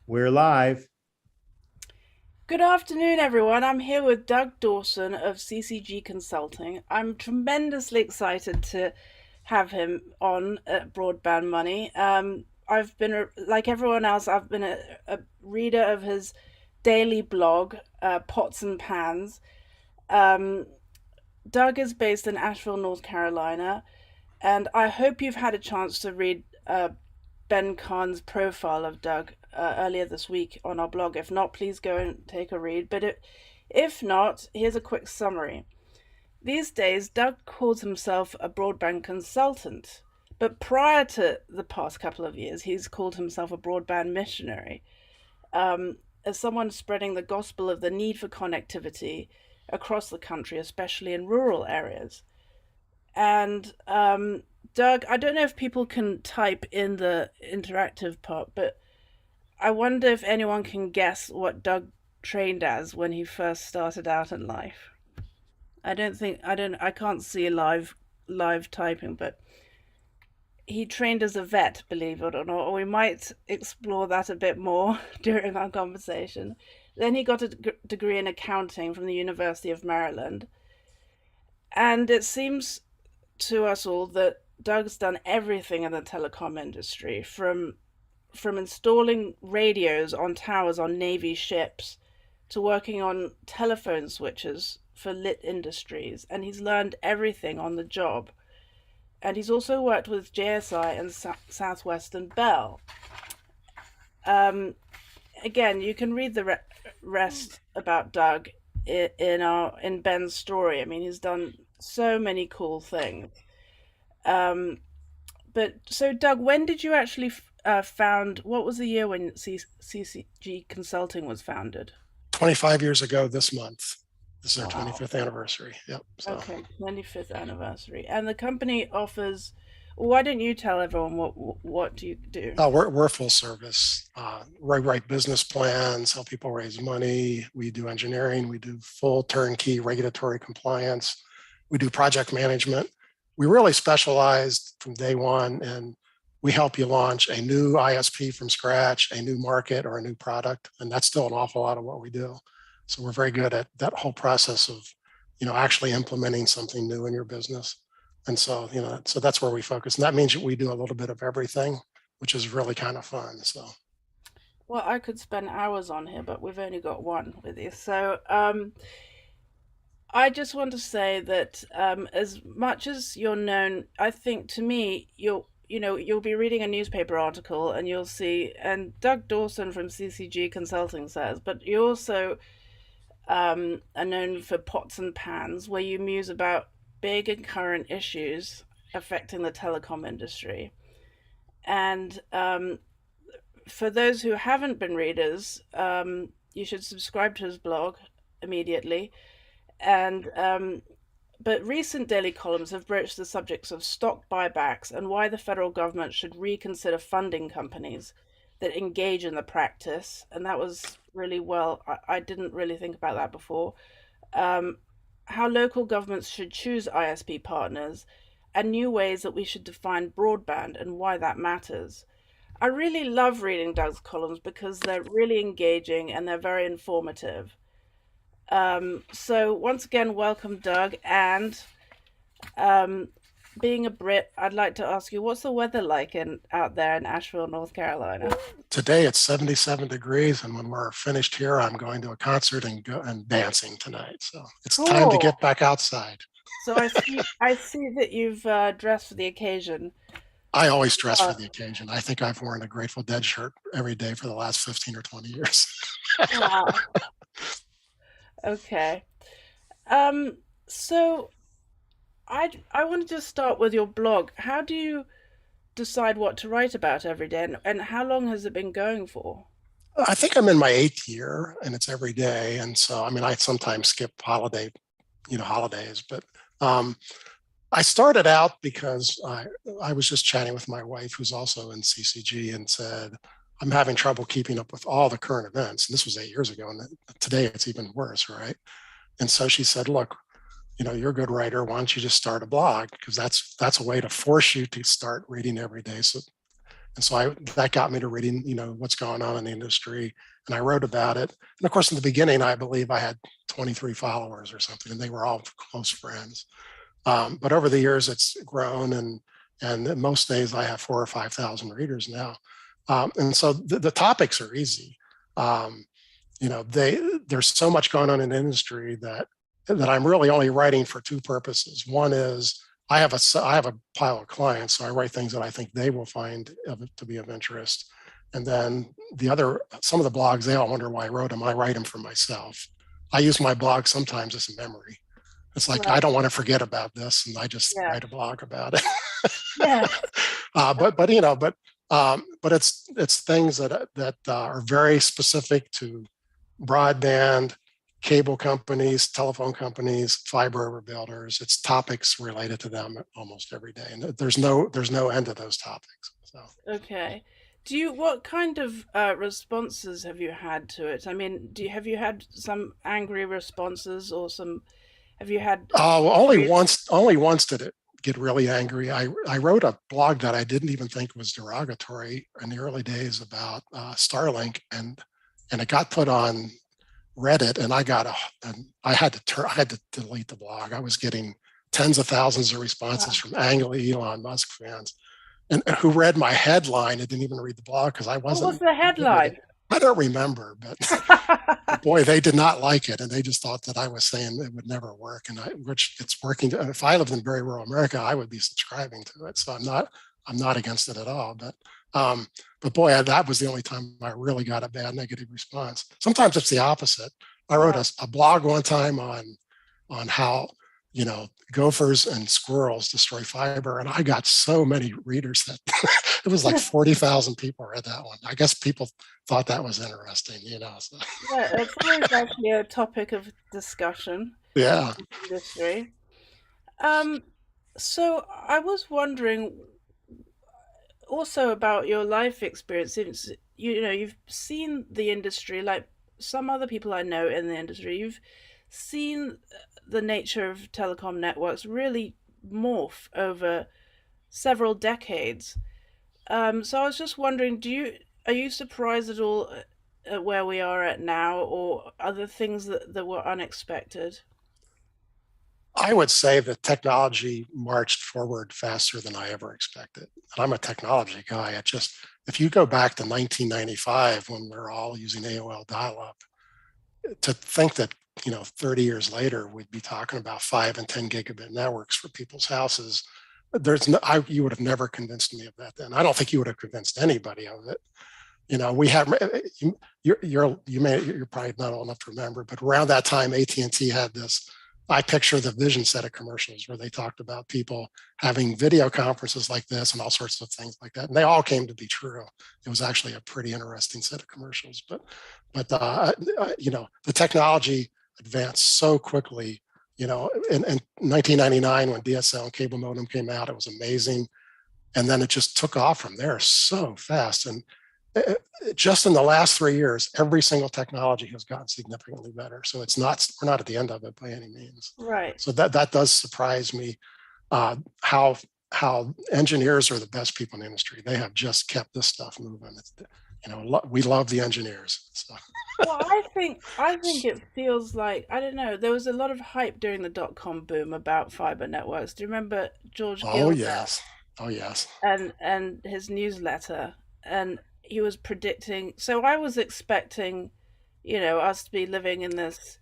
We're live. Good afternoon, everyone. I'm here with Doug Dawson of CCG Consulting. I'm tremendously excited to have him on at Broadband.money. I've been, like everyone else, I've been a reader of his daily blog, Pots and Pans. Um, Doug is based in Asheville, North Carolina, and I hope you've had a chance to read Ben Kahn's profile of Doug earlier this week on our blog. If not, please go and take a read. If not, here's a quick summary. These days, Doug calls himself a broadband consultant, but prior to the past couple of years, he's called himself a broadband missionary. As someone spreading the gospel of the need for connectivity across the country, especially in rural areas. And Doug, I don't know if people can type in the interactive part, but I wonder if anyone can guess what Doug trained as when he first started out in life. I can't see live typing, but he trained as a vet, believe it or not, or we might explore that a bit more during our conversation. Then he got a degree in accounting from the University of Maryland. And it seems to us all that Doug's done everything in the telecom industry, from installing radios on towers on Navy ships to working on telephone switches for lit industries, and he's learned everything on the job. And he's also worked with JSI and Southwestern Bell. Um, Again, you can read the rest about Doug in Ben's story. I mean, he's done so many cool things. Um, but so, Doug, when did you actually found? What was the year when CCG Consulting was founded? 25 years ago this month. This is our Wow. 25th anniversary. Yep. So Okay, 25th anniversary, and the company offers. Why don't you tell everyone what do you do? we're full service. Write business plans, help people raise money. We do engineering. We do full turnkey regulatory compliance. We do project management. We really specialized from day one, and we help you launch a new ISP from scratch, a new market, or a new product, and that's still an awful lot of what we do. So we're very good at that whole process of, actually implementing something new in your business. And so, so that's where we focus. And that means that we do a little bit of everything, which is really kind of fun. So Well, I could spend hours on here, but we've only got one with you. So, I just want to say that as much as you're known, I think to me, you'll be reading a newspaper article and you'll see, and Doug Dawson from CCG Consulting says, but you also are known for Pots and Pans, where you muse about big and current issues affecting the telecom industry. And for those who haven't been readers, you should subscribe to his blog immediately. And but recent daily columns have broached the subjects of stock buybacks and why the federal government should reconsider funding companies that engage in the practice. And that was really well. I didn't really think about that before. Um, how local governments should choose ISP partners, and new ways that we should define broadband and why that matters. I really love reading Doug's columns because they're really engaging and they're very informative. So once again, welcome, Doug. And um, being a Brit, I'd like to ask you, what's the weather like in out there in Asheville, North Carolina? today it's 77 degrees. And when we're finished here, I'm going to a concert and go and dancing tonight. So it's time to Cool. get back outside. So I see that you've dressed for the occasion. I always dress for Uh, the occasion. I think I've worn a Grateful Dead shirt every day for the last 15 or 20 years. wow. Okay. Um. So I want to just start with your blog. How do you decide what to write about every day, and how long has it been going for? I think I'm in my 8th year and it's every day. And so, I mean, I sometimes skip holidays, but um, I started out because I was just chatting with my wife, who's also in CCG, and said, I'm having trouble keeping up with all the current events. And this was 8 years ago. And today it's even worse, right? And so she said, look, you're a good writer. Why don't you just start a blog? Because that's a way to force you to start reading every day. So And so that got me to reading, what's going on in the industry. And I wrote about it. And of course, in the beginning, I believe I had 23 followers or something, and they were all close friends. But over the years, it's grown, and most days I have 4,000 or 5,000 readers now. And so the topics are easy. Um, there's so much going on in the industry that I'm really only writing for two purposes. One is I have a pile of clients, so I write things that I think they will find to be of interest. And then some of the blogs, they all wonder why I wrote them. I write them for myself. I use my blog sometimes as a memory. It's like, I Right. don't want to forget about this, and I just Yeah. write a blog about it. Yeah. But it's things that are very specific to broadband, cable companies, telephone companies, fiber overbuilders. It's topics related to them almost every day, and there's no end to those topics. So Okay. What kind of responses have you had to it? I mean, have you had some angry responses or have you had praise? only once did it get really angry. I wrote a blog that I didn't even think was derogatory in the early days about Starlink, and it got put on Reddit, and I had to delete the blog. I was getting tens of thousands of responses Wow. from angry Elon Musk fans, and who read my headline and didn't even read the blog because I What was wasn't the contributing. headline? I don't remember, but boy, they did not like it, and they just thought that I was saying it would never work, which it's working. If I lived in very rural America, I would be subscribing to it. So I'm not against it at all. Um, but boy, that was the only time I really got a bad negative response. Sometimes it's the opposite. I wrote Right. a blog one time on how gophers and squirrels destroy fiber, and I got so many readers that it was like 40,000 people read that one. I guess people thought that was interesting. So, Yeah, it's always actually a topic of discussion yeah. in the industry. Um, so I was wondering also about your life experience since you've seen the industry like some other people I know in the industry. You've seen the nature of telecom networks really morph over several decades. So I was just wondering, are you surprised at all at where we are at now, or other things that were unexpected? I would say that technology marched forward faster than I ever expected. And I'm a technology guy. If you go back to 1995 when we're all using AOL dial-up, to think that 30 years later we'd be talking about 5 and 10 gigabit networks for people's houses, you would have never convinced me of that then. I don't think you would have convinced anybody of it. We have you're probably not old enough to remember, but around that time, AT&T had this. I picture the vision set of commercials where they talked about people having video conferences like this and all sorts of things like that, and they all came to be true. It was actually a pretty interesting set of commercials, but the technology advanced so quickly. In 1999 when DSL and cable modem came out, it was amazing, and then it just took off from there so fast. And just in the last 3 years, every single technology has gotten significantly better. So we're not at the end of it by any means. Right. So that does surprise me. How engineers are the best people in the industry. They have just kept this stuff moving. We love the engineers. So. Well, I think it feels like I don't know. There was a lot of hype during the dot-com boom about fiber networks. Do you remember George Oh Gilbert yes, oh yes. and his newsletter? And he was predicting. So I was expecting, us to be living in this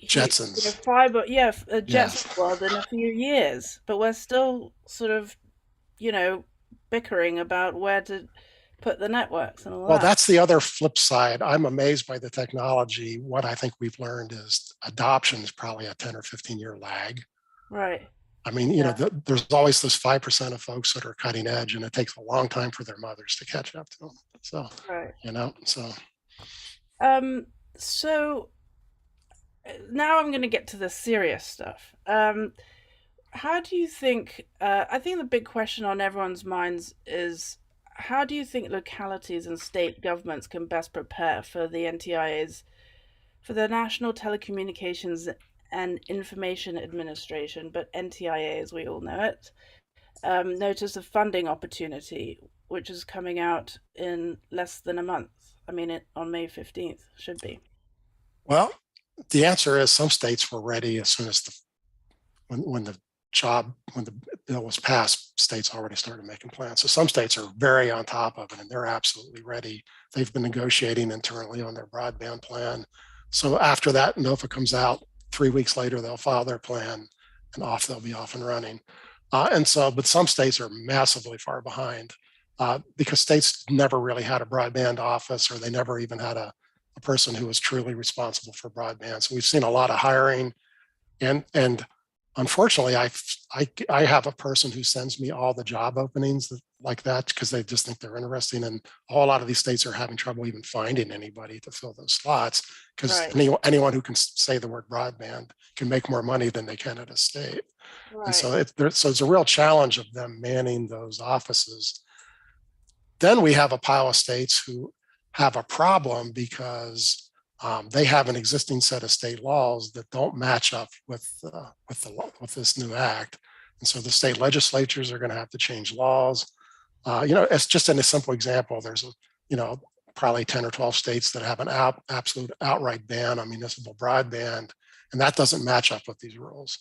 Jetsons. fiber, yeah, a Jetsons Yes. world in a few years. But we're still sort of you know bickering about where to put the networks and all Well, that. that's the other flip side. I'm amazed by the technology. What I think we've learned is adoption is probably a 10 or 15-year lag. Right. I mean, Yeah. there's always this 5% of folks that are cutting edge, and it takes a long time for their mothers to catch up to them. So, Right. so So now I'm going to get to the serious stuff. How do you think? I think the big question on everyone's minds is how do you think localities and state governments can best prepare for the NTIA's, for the National Telecommunications and Information Administration, but NTIA as we all know it, notice of funding opportunity, which is coming out in less than a month. I mean, on May 15th, should be. Well, the answer is some states were ready as soon as when the bill was passed, states already started making plans. So some states are very on top of it and they're absolutely ready. They've been negotiating internally on their broadband plan. So after that NOFA comes out, 3 weeks later, they'll file their plan and they'll be off and running. But some states are massively far behind because states never really had a broadband office, or they never even had a person who was truly responsible for broadband. So we've seen a lot of hiring, and unfortunately, I have a person who sends me all the job openings like that because they just think they're interesting, and a whole lot of these states are having trouble even finding anybody to fill those slots because Right. anyone who can say the word broadband can make more money than they can at a state. And Right. so it's a real challenge of them manning those offices. Then we have a pile of states who have a problem because they have an existing set of state laws that don't match up with this new act, and so the state legislatures are going to have to change laws. It's just in a simple example. There's probably 10 or 12 states that have an absolute outright ban on municipal broadband, and that doesn't match up with these rules.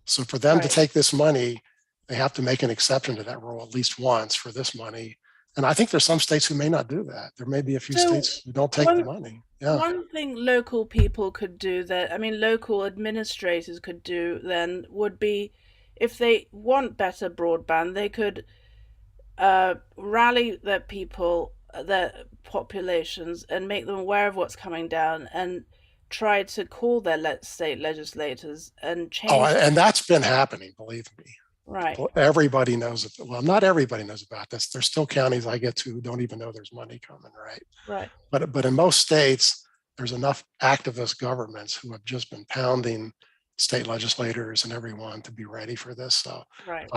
So for them to Right. take this money, they have to make an exception to that rule at least once for this money. And I think there's some states who may not do that. There may be a few So states who don't take the one money. Yeah. one thing local people could do, that I mean local administrators could do then, would be, if they want better broadband, they could rally their people, their populations, and make them aware of what's coming down, and try to call their state legislators and Oh, change. and that's been happening, believe me. Right. Everybody knows it. Well, not everybody knows about this. There's still counties I get to who don't even know there's money coming, right? Right. But in most states, there's enough activist governments who have just been pounding state legislators and everyone to be ready for this. So, Right.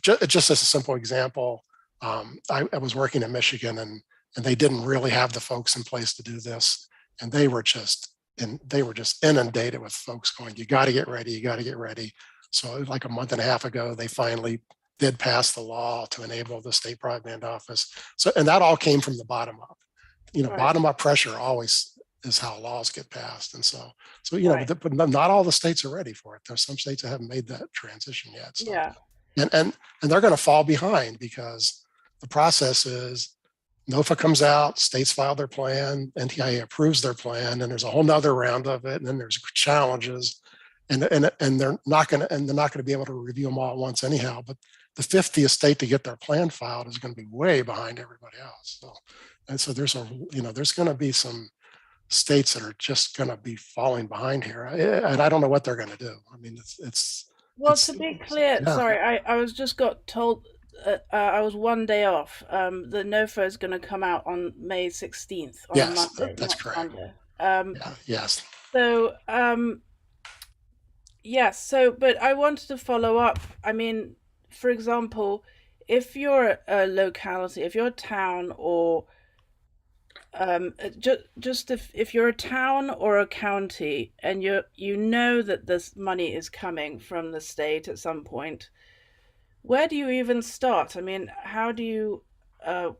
just as a simple example, I was working in Michigan, and they didn't really have the folks in place to do this, and they were just inundated with folks going, "You got to get ready, you got to get ready." So, like a month and a half ago, they finally did pass the law to enable the state broadband office. So, and that all came from the bottom up. Right. Bottom up pressure always is how laws get passed. And so, Right. but not all the states are ready for it. There's some states that haven't made that transition yet. So, Yeah. and they're going to fall behind because the process is NOFA comes out, states file their plan, NTIA approves their plan, and there's a whole nother round of it. And then there's challenges, and they're not going to be able to review them all at once anyhow. But the 50th state to get their plan filed is going to be way behind everybody else. So there's going to be some states that are just going to be falling behind here, and I don't know what they're going to do. I mean, Well, to be clear, yeah, sorry, I was just got told, I was one day off. The NOFA is going to come out on May 16th, on a yes, Monday, that's next correct. Monday. Yeah, yes. So, yes, but I wanted to follow up. I mean, for example, if you're a locality, if you're a town, or just if you're a town or a county, and you know that this money is coming from the state at some point, where do you even start? I mean, how do you,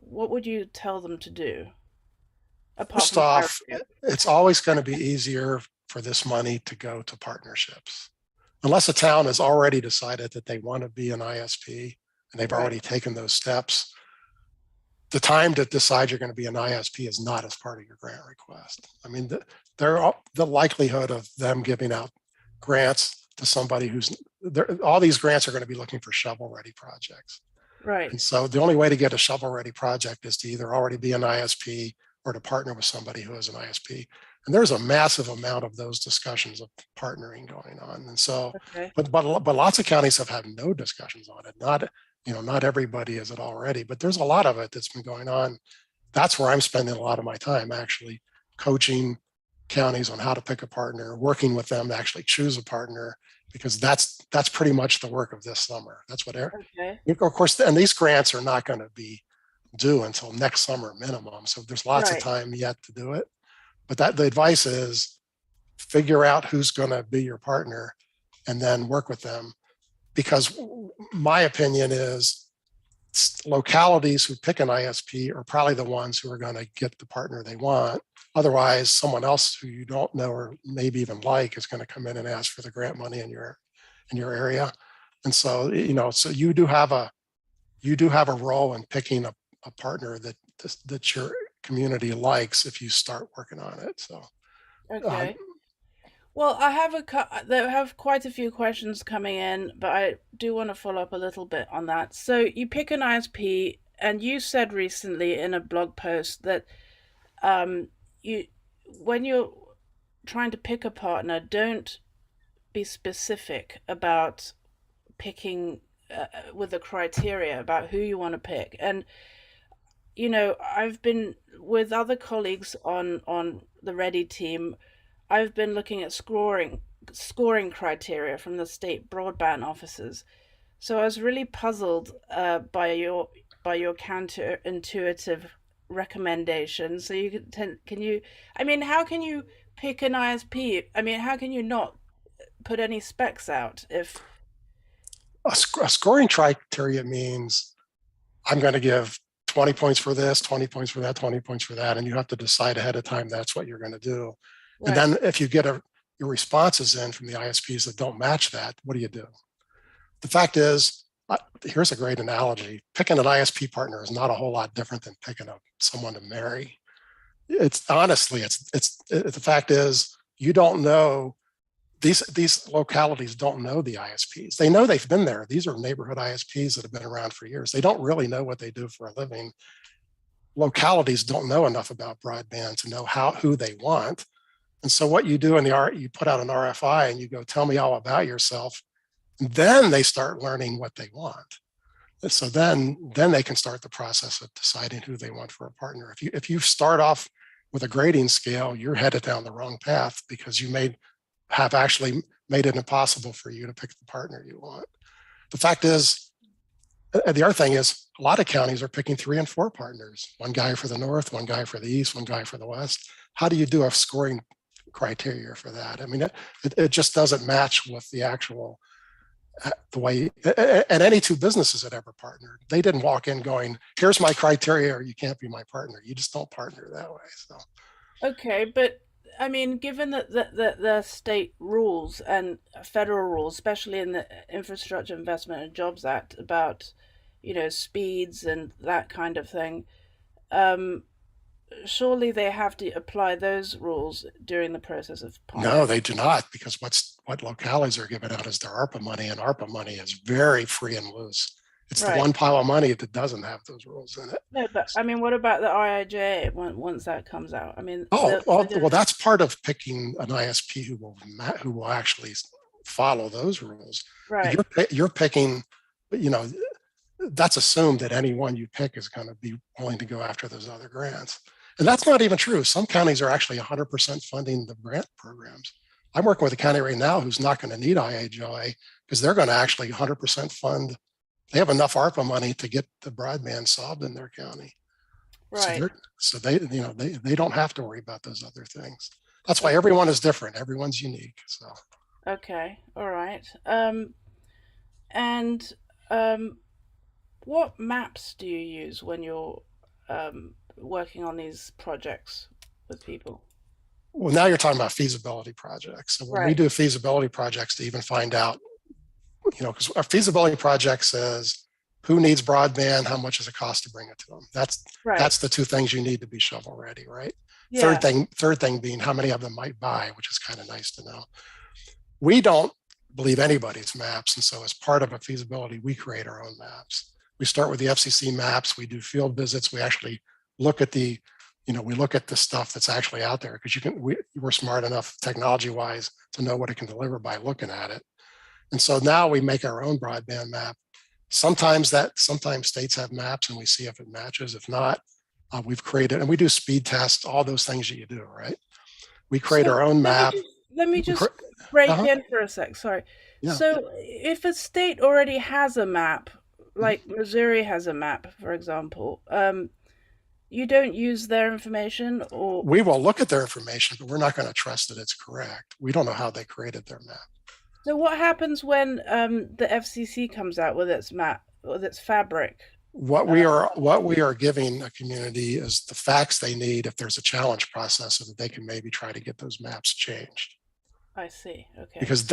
what would you tell them to do apart First from hire off, you? it's always going to be easier for this money to go to partnerships. Unless a town has already decided that they want to be an ISP and they've Right. already taken those steps, the time to decide you're going to be an ISP is not as part of your grant request. I mean, the likelihood of them giving out grants to somebody all these grants are going to be looking for shovel-ready projects. Right. And so the only way to get a shovel-ready project is to either already be an ISP or to partner with somebody who is an ISP. And there's a massive amount of those discussions of partnering going on. And so, Okay. but lots of counties have had no discussions on it. Not everybody is it already, but there's a lot of it that's been going on. That's where I'm spending a lot of my time, actually coaching counties on how to pick a partner, working with them to actually choose a partner, because that's pretty much the work of this summer. That's what Okay. of course, and these grants are not going to be due until next summer minimum. So there's lots of Right. time yet to do it. But the advice is figure out who's going to be your partner and then work with them. because my opinion is localities who pick an ISP are probably the ones who are going to get the partner they want. Otherwise, someone else who you don't know or maybe even like is going to come in and ask for the grant money in your area. And so, so you do have a role in picking a partner that your community likes if you start working on it. So, uh, Okay. Well, there have quite a few questions coming in, but I do want to follow up a little bit on that. So you pick an ISP, and you said recently in a blog post that you when you're trying to pick a partner, don't be specific about picking with the criteria about who you want to pick. And I've been with other colleagues on the Ready team. I've been looking at scoring criteria from the state broadband offices. So I was really puzzled by your counterintuitive recommendation. So can you I mean, how can you pick an ISP? I mean, how can you not put any specs out if a scoring criteria means I'm going to give 20 points for this, 20 points for that, 20 points for that. And you have to decide ahead of time that's what you're going to do. And right? then if you get your responses in from the ISPs that don't match that, what do you do? The fact is, here's a great analogy. Picking an ISP partner is not a whole lot different than picking someone to marry. It's honestly, the fact is, you don't know, these localities don't know the ISPs. They know they've been there. These are neighborhood ISPs that have been around for years. They don't really know what they do for a living. Localities don't know enough about broadband to know who they want. And so what you do you put out an RFI and you go, tell me all about yourself. And then they start learning what they want. And so then they can start the process of deciding who they want for a partner. If you start off with a grading scale, you're headed down the wrong path because you have actually made it impossible for you to pick the partner you want. The fact is, the other thing is, a lot of counties are picking 3 and 4 partners, one guy for the north, one guy for the east, one guy for the west. How do you do a scoring criteria for that? I mean, it just doesn't match with the actual, the way, and any two businesses that ever partnered, they didn't walk in going, here's my criteria or you can't be my partner. You just don't partner that way. So Okay, but I mean, given that the state rules and federal rules, especially in the Infrastructure Investment and Jobs Act, about speeds and that kind of thing, um, surely they have to apply those rules during the process of no, partnering. they do not, because what localities are giving out is their ARPA money, and ARPA money is very free and loose. It's the Right. one pile of money that doesn't have those rules in it. No, but I mean, what about the IIJ once that comes out? I mean, Oh, they're well, gonna that's part of picking an ISP who will actually follow those rules. But right, you're picking, you know, that's assumed that any one you pick is going to be willing to go after those other grants. And that's not even true. Some counties are actually 100% funding the grant programs. I'm working with a county right now who's not going to need IHI because they're going to actually 100% fund. They have enough ARPA money to get the broadband solved in their county. So right. they don't have to worry about those other things. That's why Okay, everyone is different. Everyone's unique. So okay, all right. And um, what maps do you use when you're working on these projects with people? well, now you're talking about feasibility projects. So when we Right, do feasibility projects to even find out, because our feasibility project says who needs broadband, how much does it cost to bring it to them. right. That's the two things you need to be shovel ready, right? Yeah, Third thing being how many of them might buy, which is kind of nice to know. We don't believe anybody's maps, and so as part of a feasibility, we create our own maps. We start with the FCC maps. We do field visits. We actually look at we look at the stuff that's actually out there because we're smart enough technology wise to know what it can deliver by looking at it. And so now we make our own broadband map. Sometimes states have maps and we see if it matches. If not, we've created, and we do speed tests, all those things that you do, right? We create so our own let me map. just let me We just break uh-huh, in for a sec. Sorry. yeah. So if a state already has a map, like Missouri has a map, for example, you don't use their information, or We will look at their information, but we're not going to trust that it's correct. We don't know how they created their map. So what happens when the FCC comes out with its fabric? What we are giving a community is the facts they need if there's a challenge process, so that they can maybe try to get those maps changed. I see. Okay. Because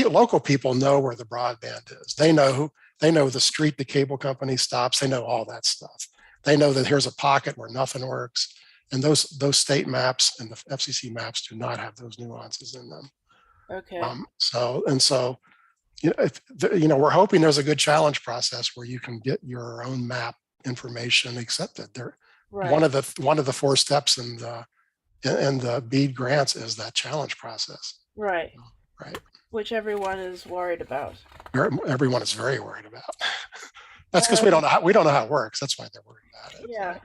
local people know where the broadband is. They know the street the cable company stops. They know all that stuff. They know that here's a pocket where nothing works, and those state maps and the FCC maps do not have those nuances in them. Okay. So we're hoping there's a good challenge process where you can get your own map information accepted. There, one Right. of the four steps in the BEAD grants is that challenge process. Right. Right. Which everyone is worried about. Everyone is very worried about. That's because we Um, don't know how it works. That's why they're worried about it. yeah.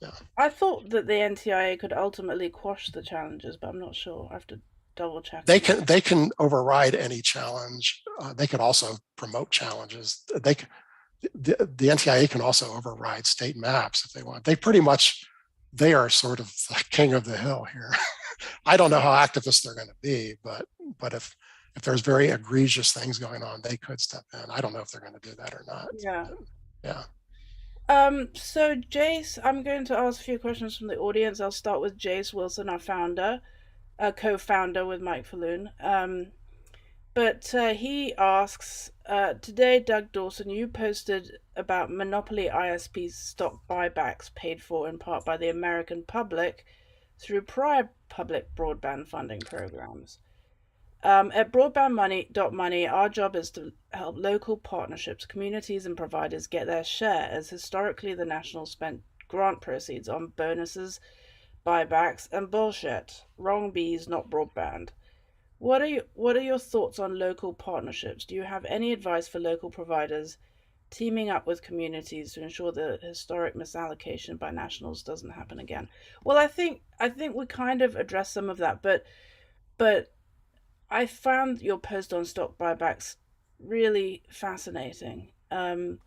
Yeah. I thought that the NTIA could ultimately quash the challenges, but I'm not sure. I have to double check They on that. can they can override any challenge. They could also promote challenges. The NTIA can also override state maps if they want. They are sort of the king of the hill here. I don't know how activist they're going to be, but if there's very egregious things going on, they could step in. I don't know if they're going to do that or not. Yeah. Yeah. So Jace, I'm going to ask a few questions from the audience. I'll start with Jace Wilson, our founder, co-founder with Mike Falloon. But he asks, today, Doug Dawson, you posted about monopoly ISP stock buybacks paid for in part by the American public through prior public broadband funding programs. At Broadband.money, our job is to help local partnerships, communities, and providers get their share, as historically the national spent grant proceeds on bonuses, buybacks, and bullshit. Wrong bees, not broadband. What are your thoughts on local partnerships? Do you have any advice for local providers teaming up with communities to ensure the historic misallocation by nationals doesn't happen again? Well, I think we kind of addressed some of that, but I found your post on stock buybacks really fascinating. Do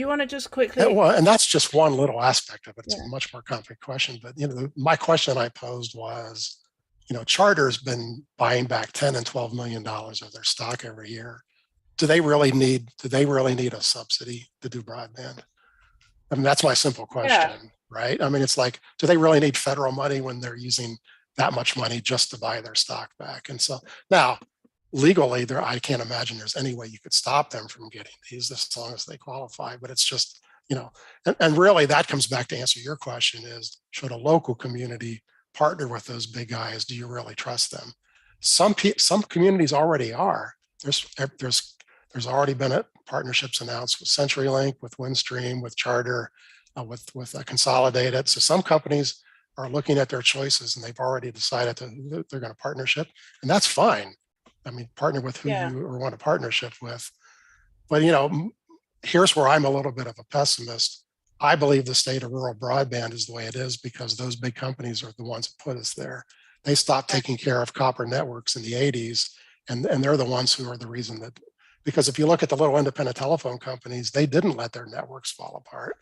you want to just quickly? Well, and that's just one little aspect of it. It's a Yeah. much more complex question. But my question I posed was, Charter's been buying back $10 and $12 million of their stock every year. Do they really need a subsidy to do broadband? I mean, that's my simple Yeah. question, right? I mean, it's like, do they really need federal money when they're using that much money just to buy their stock back? And so now, legally, I can't imagine there's any way you could stop them from getting these as long as they qualify. But it's just, and really that comes back to answer your question: is should a local community partner with those big guys? Do you really trust them? Some communities already are. There's already been partnerships announced with CenturyLink, with Windstream, with Charter, with Consolidated. So some companies are looking at their choices and they've already decided that they're going to partnership, and that's fine. I mean, partner with who Yeah. you want a partnership with. But here's where I'm a little bit of a pessimist. I believe the state of rural broadband is the way it is because those big companies are the ones that put us there. They stopped taking care of copper networks in the 80s, and they're the ones who are the reason that, because if you look at the little independent telephone companies, they didn't let their networks fall apart.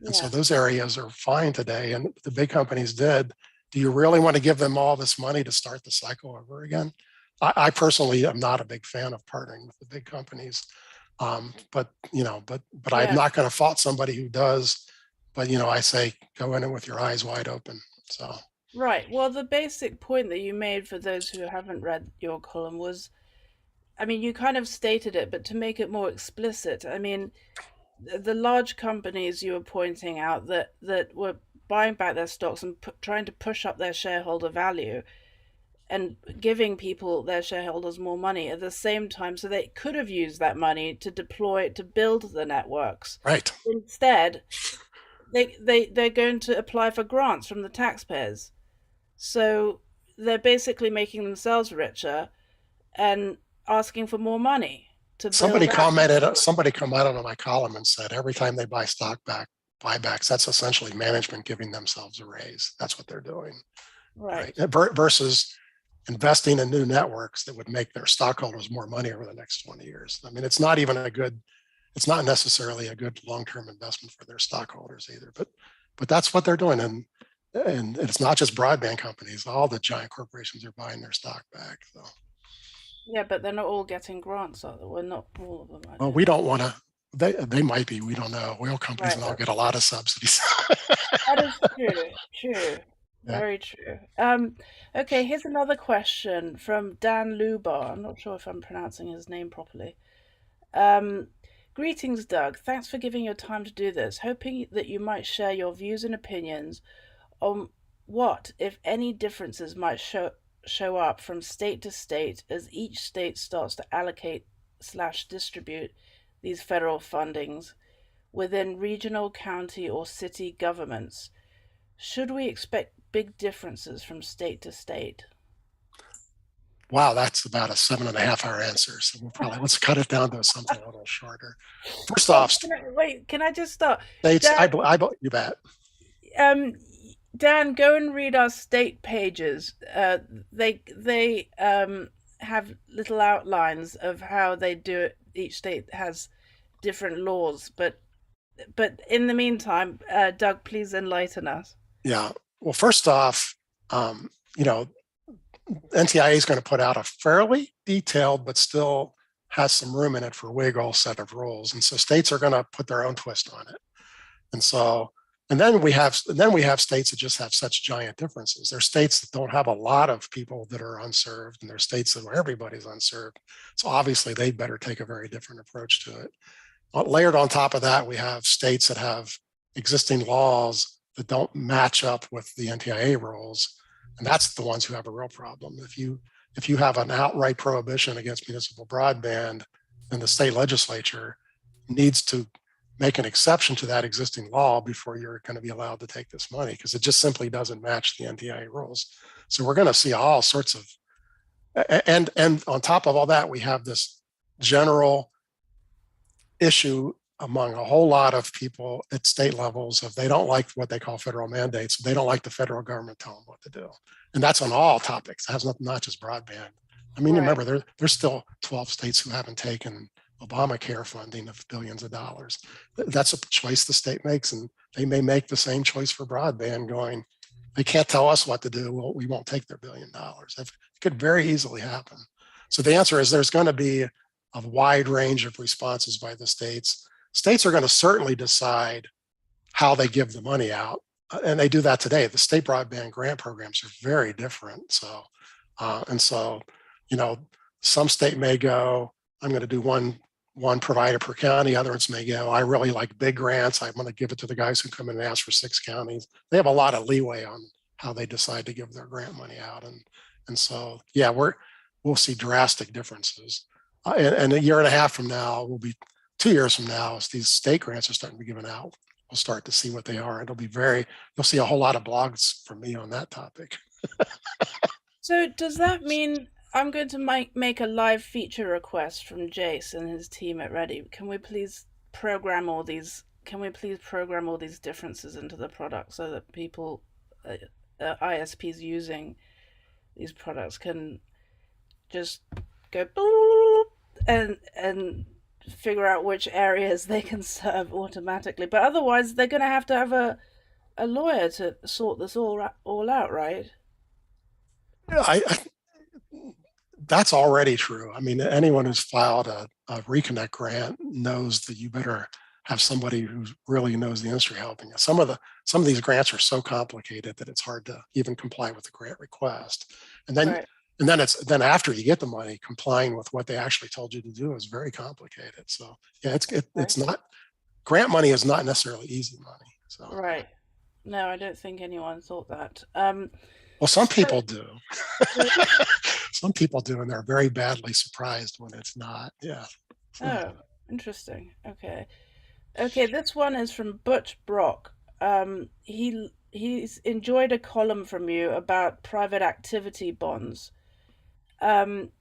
And so Yeah. those areas are fine today, and the big companies did. Do you really want to give them all this money to start the cycle over again? I personally am not a big fan of partnering with the big companies. But I'm Yeah. not going to fault somebody who does. But I say go in it with your eyes wide open. So Right. Well, the basic point that you made for those who haven't read your column was, I mean, you kind of stated it, but to make it more explicit, I mean, the large companies you were pointing out that were buying back their stocks and trying to push up their shareholder value and giving people, their shareholders, more money at the same time, so they could have used that money to deploy to build the networks. right. Instead, they're going to apply for grants from the taxpayers. So they're basically making themselves richer and asking for more money to Somebody build out. commented. Somebody commented on my column and said every time they buy stock back, buybacks, that's essentially management giving themselves a raise. That's what they're doing, right? Right. Versus investing in new networks that would make their stockholders more money over the next 20 years. I mean, it's not necessarily a good long-term investment for their stockholders either, but that's what they're doing. And it's not just broadband companies, all the giant corporations are buying their stock back. So Yeah, but they're not all getting grants, are they? Well, not all of them, I Well, don't we think. don't want to, they might be, we don't know. Oil companies Right, and all get that's a lot true. of subsidies. That is true. True. Yeah. Very true. Okay, here's another question from Dan Lubar. I'm not sure if I'm pronouncing his name properly. Um, Greetings, Doug. Thanks for giving your time to do this. Hoping that you might share your views and opinions on what, if any, differences might show up from state to state as each state starts to allocate slash distribute these federal fundings within regional, county, or city governments. Should we expect big differences from state to state? Wow, that's about a 7.5 hour answer. So let's cut it down to something a little shorter. First Wait, off, can I just start? states, Dan, you bet. um, Dan, go and read our state pages. They have little outlines of how they do it. Each state has different laws, but in the meantime, Doug, please enlighten us. Yeah. Well, first off, um, you know, NTIA is going to put out a fairly detailed, but still has some room in it for wiggle set of rules. And so states are going to put their own twist on it. And so, and then we have states that just have such giant differences. There's states that don't have a lot of people that are unserved, and there's states where everybody's unserved. So obviously they better take a very different approach to it. Layered on top of that, we have states that have existing laws that don't match up with the NTIA rules, and that's the ones who have a real problem. If you have an outright prohibition against municipal broadband, then the state legislature needs to make an exception to that existing law before you're going to be allowed to take this money, because it just simply doesn't match the NTIA rules. So we're going to see all sorts of, and on top of all that, we have this general issue among a whole lot of people at state levels of they don't like what they call federal mandates. They don't like the federal government telling them what to do. And that's on all topics. It has not just broadband. I mean, Right, remember, there's still 12 states who haven't taken Obamacare funding of billions of dollars. That's a choice the state makes, and they may make the same choice for broadband going, they can't tell us what to do. Well, we won't take their $1 billion. It could very easily happen. So the answer is there's going to be a wide range of responses by the states. States are going to certainly decide how they give the money out, and they do that today. The state broadband grant programs are very different. And so, you know, some state may go, I'm going to do one provider per county. Others may go, I really like big grants. I'm going to give it to the guys who come in and ask for 6 counties. They have a lot of leeway on how they decide to give their grant money out, and so yeah, we'll see drastic differences. And a year and a half from now, will be 2 years from now, as these state grants are starting to be given out, we'll start to see what they are. You'll see a whole lot of blogs from me on that topic. so does that mean I'm going to make a live feature request from Jace and his team at Ready? Can we please program all these differences into the product so that people, uh, ISPs using these products can just go and figure out which areas they can serve automatically. But otherwise, they're going to have a lawyer to sort this all out, right? I That's already true. I mean, anyone who's filed a Reconnect grant knows that you better have somebody who really knows the industry helping you. Some of these grants are so complicated that it's hard to even comply with the grant request. And then Right. then after you get the money, complying with what they actually told you to do is very complicated. So yeah, Right. it's not, grant money is not necessarily easy money. So Right. No, I don't think anyone thought that. well, some So, people do. Some people do, and they're very badly surprised when it's not. Yeah. So, oh, interesting. Okay. Okay, this one is from Butch Brock. He's enjoyed a column from you about private activity bonds. Um,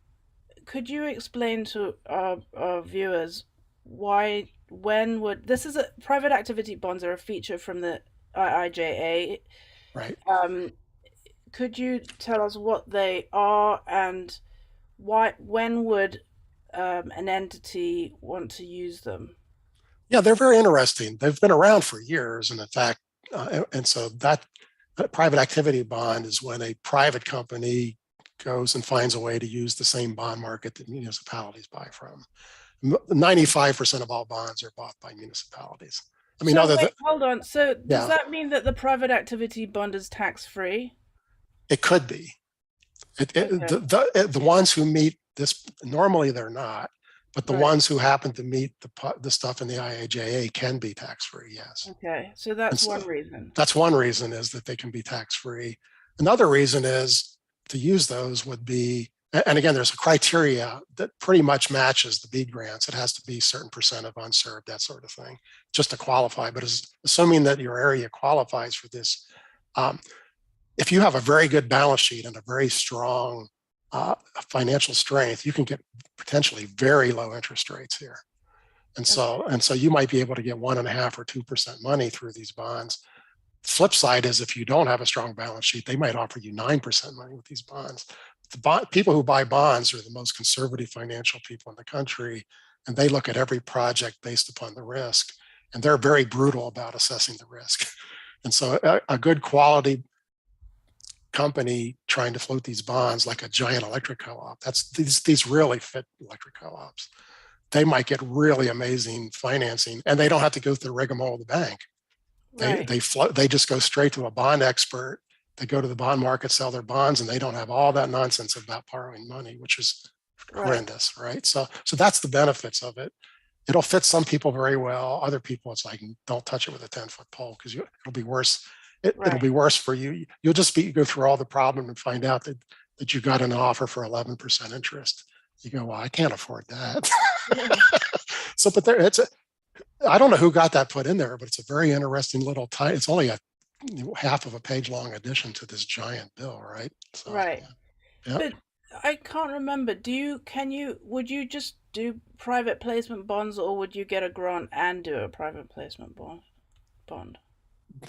could you explain to our viewers why, when would this is a private activity bonds are a feature from the right. IIJA. Could you tell us what they are and why, when would an entity want to use them? Yeah, they're very interesting. They've been around for years, and in fact, and so that private activity bond is when a private company goes and finds a way to use the same bond market that municipalities buy from. 95% of all bonds are bought by municipalities. I mean, So other than, wait, hold on. So does yeah, that mean that the private activity bond is tax free? it could be. Okay. The ones who meet this, normally they're not, but the Right. ones who happen to meet the stuff in the IAJA can be tax free, yes. Okay. So And that's so one reason. that's one reason, is that they can be tax free. Another reason is to use those would be, and again, there's a criteria that pretty much matches the BEAD grants. It has to be a certain percent of unserved, that sort of thing, just to qualify. But assuming that your area qualifies for this, um, if you have a very good balance sheet and a very strong financial strength, you can get potentially very low interest rates here. Okay. And so you might be able to get 1.5% or 2% money through these bonds. Flip side is, if you don't have a strong balance sheet, they might offer you 9% money with these bonds. People who buy bonds are the most conservative financial people in the country, and they look at every project based upon the risk, and they're very brutal about assessing the risk. And so a good quality company trying to float these bonds, like a giant electric co-op, these really fit electric co-ops. They might get really amazing financing, and they don't have to go through the rigmarole of the bank. Right. They just go straight to a bond expert. They go to the bond market, sell their bonds, and they don't have all that nonsense about borrowing money, which is Right. horrendous, right? So that's the benefits of it. It'll fit some people very well. Other people, it's like, don't touch it with a 10-foot pole, because it'll be worse. It'll Right. be worse for you. You'll just go through all the problem and find out that you got an offer for 11% interest. You go, well, I can't afford that. Yeah. So, but I don't know who got that put in there, but it's a very interesting little it's only a half of a page long addition to this giant bill, right? So, Right. yeah. But I can't remember. Would you just do private placement bonds, or would you get a grant and do a private placement bond?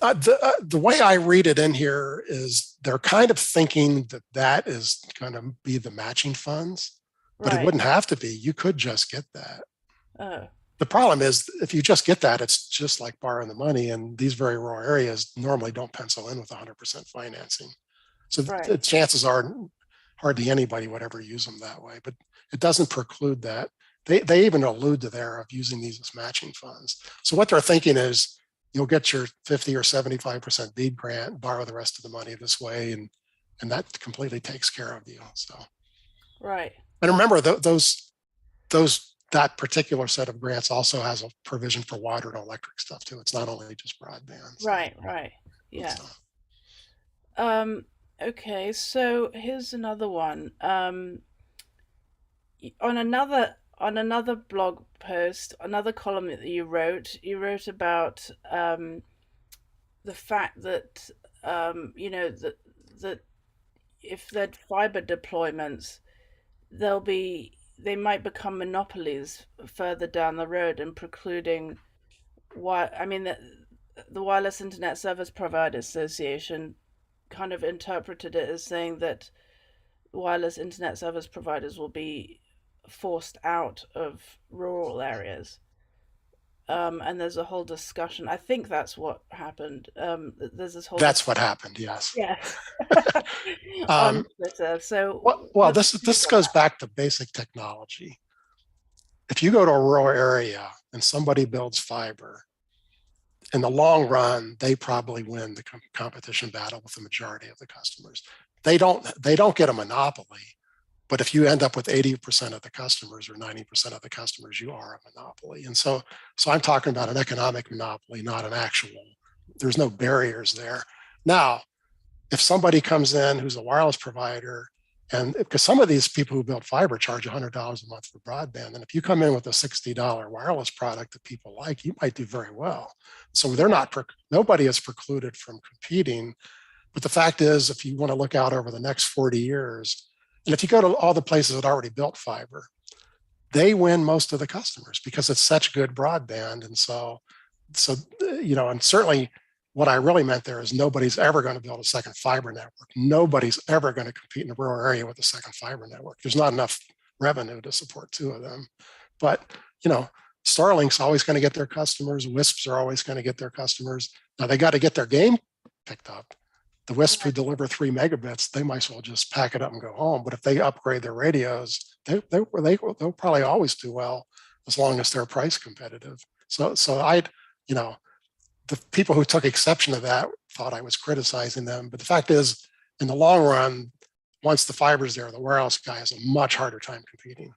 The way I read it in here is they're kind of thinking that is going to be the matching funds, but it Right. wouldn't have to be. You could just get that. Oh, The problem is, if you just get that, it's just like borrowing the money, and these very rural areas normally don't pencil in with 100% financing. So right. the chances are hardly anybody would ever use them that way, but it doesn't preclude that. They even allude to there of using these as matching funds. So what they're thinking is, you'll get your 50 or 75% BEAD grant, borrow the rest of the money this way, and that completely takes care of you. So, Right. and remember, that particular set of grants also has a provision for water and electric stuff too. It's not only just broadband. So, Right. Right. Yeah. so Um, okay, so here's another one. On another blog post, another column that you wrote about the fact that that if they're fiber deployments, they might become monopolies further down the road and precluding what I mean the Wireless Internet Service Providers Association kind of interpreted it as saying that wireless internet service providers will be forced out of rural areas. And there's a whole discussion. I think that's what happened. There's this whole that's what happened. Yes. yes on Um, Twitter. well, So, well, what's this your take this on goes that? back to basic technology. If you go to a rural area and somebody builds fiber, in the long run, they probably win the competition battle with the majority of the customers. They don't get a monopoly, but if you end up with 80% of the customers or 90% of the customers, you are a monopoly. And so I'm talking about an economic monopoly, not an actual. There's no barriers there. Now, if somebody comes in who's a wireless provider, and because some of these people who build fiber charge $100 a month for broadband, and if you come in with a $60 wireless product that people like, you might do very well. So Yeah, nobody is precluded from competing. But the fact is, if you want to look out over the next 40 years, and if you go to all the places that already built fiber, they win most of the customers because it's such good broadband. And so and certainly what I really meant there is, nobody's ever going to build a second fiber network. Nobody's ever going to compete in a rural area with a second fiber network. There's not enough revenue to support two of them. But, Starlink's always going to get their customers. WISPs are always going to get their customers. Now they got to get their game picked up. The WISP who deliver 3 megabits, they might as well just pack it up and go home. But if they upgrade their radios, they'll probably always do well as long as they're price competitive. So you know, the people who took exception to that thought I was criticizing them. But the fact is, in the long run, once the fiber's there, the warehouse guy has a much harder time competing.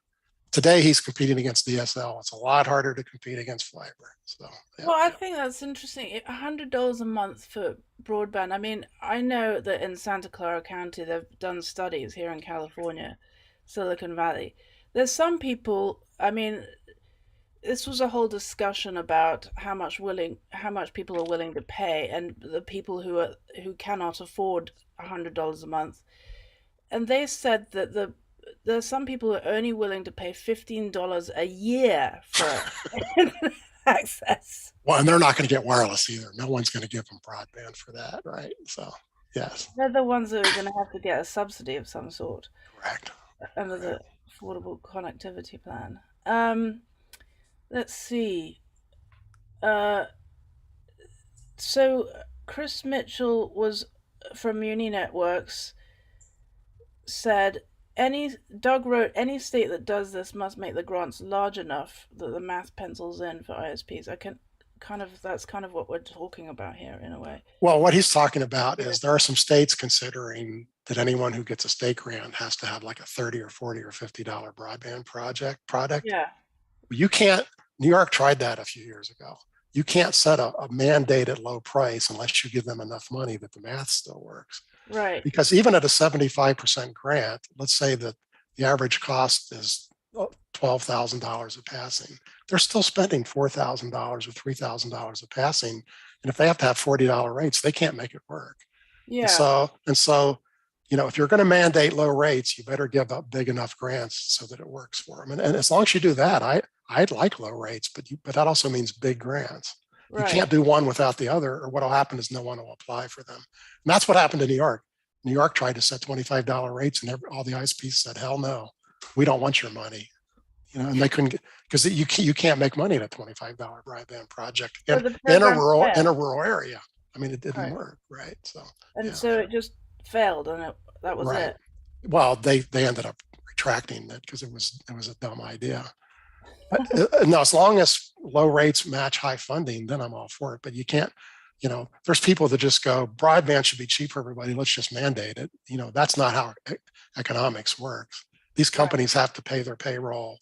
Today, he's competing against DSL. It's a lot harder to compete against fiber. So, yeah. Well, I think that's interesting. $100 a month for broadband. I mean, I know that in Santa Clara County, they've done studies here in California, Silicon Valley. There's some people, I mean, this was a whole discussion about how much people are willing to pay, and the people who cannot afford $100 a month. And they said that there's some people who are only willing to pay $15 a year for access. Well, and they're not going to get wireless either. No one's going to give them broadband for that, right? So, yes. They're the ones that are going to have to get a subsidy of some sort Correct. under the Correct. affordable connectivity plan. Let's see. Uh, so Chris Mitchell was from Uni Networks said Doug wrote any state that does this must make the grants large enough that the math pencils in for ISPs. That's kind of what we're talking about here in a way. Well, what he's talking about is there are some states considering that anyone who gets a state grant has to have like a 30 or 40 or $50 broadband product. Yeah. You can't, New York tried that a few years ago. You can't set a mandated low price unless you give them enough money that the math still works. Right. Because even at a 75% grant, let's say that the average cost is $12,000 a passing, they're still spending $4,000 or $3,000 a passing. And if they have to have $40 rates, they can't make it work. Yeah. And so, if you're going to mandate low rates, you better give up big enough grants so that it works for them. And as long as you do that, I'd like low rates, but that also means big grants. Right. You can't do one without the other, or what'll happen is no one will apply for them. And that's what happened to New York. New York tried to set $25 rates, and all the ISPs said, "Hell no, we don't want your money." And they couldn't, because you can't make money in a $25 broadband project in a rural area. I mean, it didn't work, right? So so it just failed, and that was it. Well, they ended up retracting it because it was a dumb idea. But no, as long as low rates match high funding, then I'm all for it. But you can't, there's people that just go, broadband should be cheap for everybody. Let's just mandate it. That's not how economics works. These companies have to pay their payroll,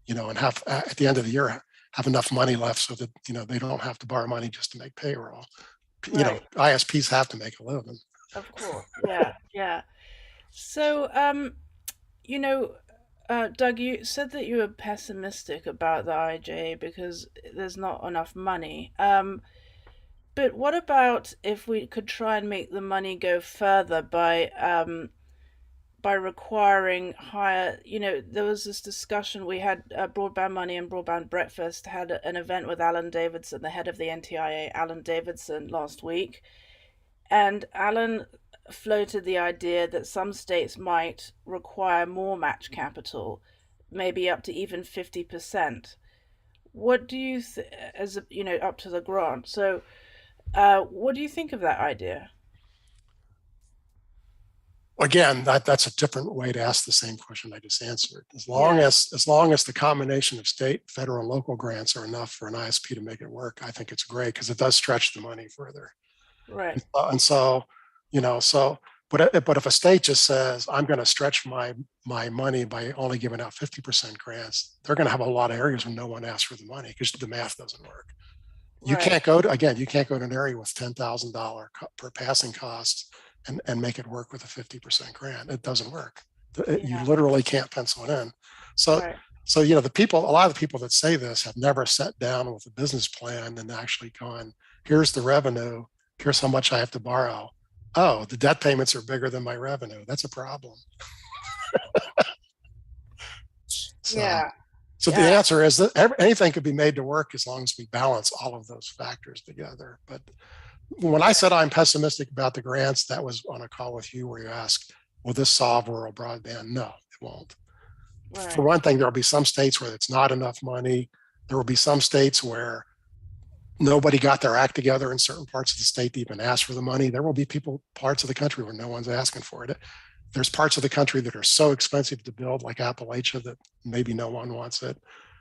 and have at the end of the year have enough money left so that they don't have to borrow money just to make payroll. ISPs have to make a living. Of course, yeah. So, Doug, you said that you were pessimistic about the IJA because there's not enough money. But what about if we could try and make the money go further by requiring higher? There was this discussion. We had Broadband.money and Broadband Breakfast had an event with Alan Davidson, the head of the NTIA, Alan Davidson, last week. And Alan floated the idea that some states might require more match capital, maybe up to even 50%. What do you up to the grant? So, what do you think of that idea? Again, that's a different way to ask the same question I just answered. As long as the combination of state, federal, and local grants are enough for an ISP to make it work, I think it's great because it does stretch the money further. Right. And so, but if a state just says, I'm going to stretch my money by only giving out 50% grants, they're going to have a lot of areas where no one asks for the money because the math doesn't work. You can't go to an area with $10,000 per passing costs and make it work with a 50% grant. It doesn't work. You literally can't pencil it in. So, a lot of the people that say this have never sat down with a business plan and actually gone, here's the revenue. Here's how much I have to borrow. Oh, the debt payments are bigger than my revenue. That's a problem. So the answer is that anything could be made to work as long as we balance all of those factors together. But when I said I'm pessimistic about the grants, that was on a call with you where you asked, will this solve rural broadband? No, it won't. Right. For one thing, there'll be some states where it's not enough money. There will be some states where nobody got their act together in certain parts of the state to even ask for the money. There will be parts of the country where no one's asking for it. There's parts of the country that are so expensive to build, like Appalachia, that maybe no one wants it.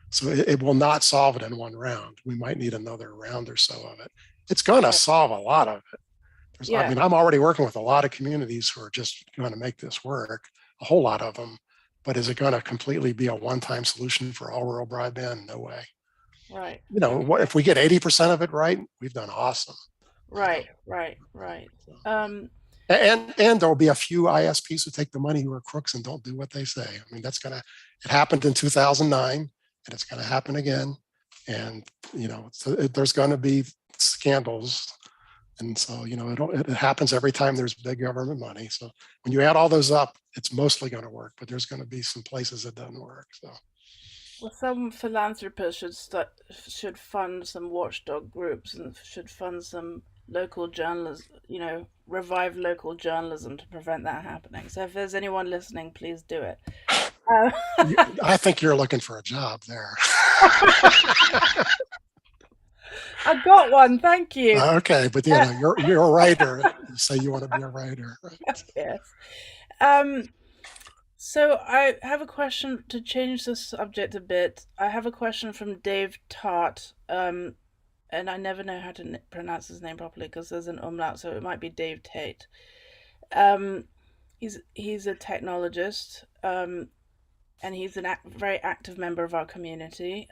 So it will not solve it in one round. We might need another round or so of it. It's going to solve a lot of it. I mean, I'm already working with a lot of communities who are just going to make this work, a whole lot of them. But is it going to completely be a one-time solution for all rural broadband? No way. Right. If we get 80% of it right, we've done awesome. Right. And there'll be a few ISPs who take the money who are crooks and don't do what they say. I mean, it happened in 2009 and it's going to happen again. And, there's going to be scandals. And so, it happens every time there's big government money. So when you add all those up, it's mostly going to work, but there's going to be some places it doesn't work. So. Well, some philanthropists should fund some watchdog groups and should fund some local journalism, revive local journalism to prevent that happening. So if there's anyone listening, please do it. I think you're looking for a job there. I got one, thank you. Okay, but you're a writer. You say you want to be a writer, right? Yes. So I have a question to change the subject a bit. I have a question from Dave Tart, and I never know how to pronounce his name properly because there's an umlaut, so it might be Dave Tate. He's a technologist, and he's a very active member of our community.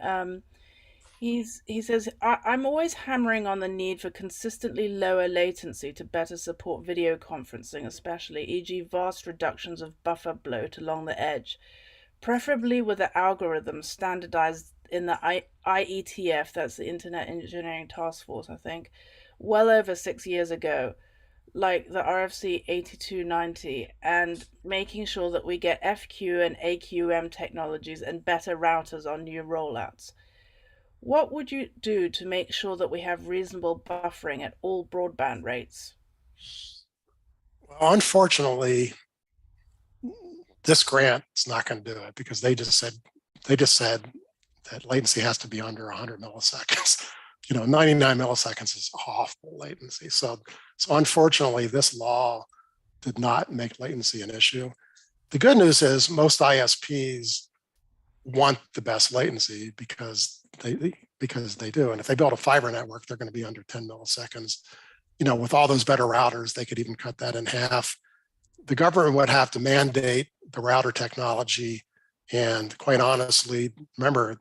He says, I'm always hammering on the need for consistently lower latency to better support video conferencing, especially, e.g. vast reductions of buffer bloat along the edge, preferably with the algorithms standardized in the IETF, that's the Internet Engineering Task Force, I think, well over 6 years ago, like the RFC 8290, and making sure that we get FQ and AQM technologies and better routers on new rollouts. What would you do to make sure that we have reasonable buffering at all broadband rates? Well, unfortunately, this grant is not going to do it because they just said that latency has to be under 100 milliseconds. 99 milliseconds is awful latency. So unfortunately, this law did not make latency an issue. The good news is most ISPs want the best latency because they do. And if they build a fiber network, they're going to be under 10 milliseconds. With all those better routers, they could even cut that in half. The government would have to mandate the router technology. And quite honestly, remember,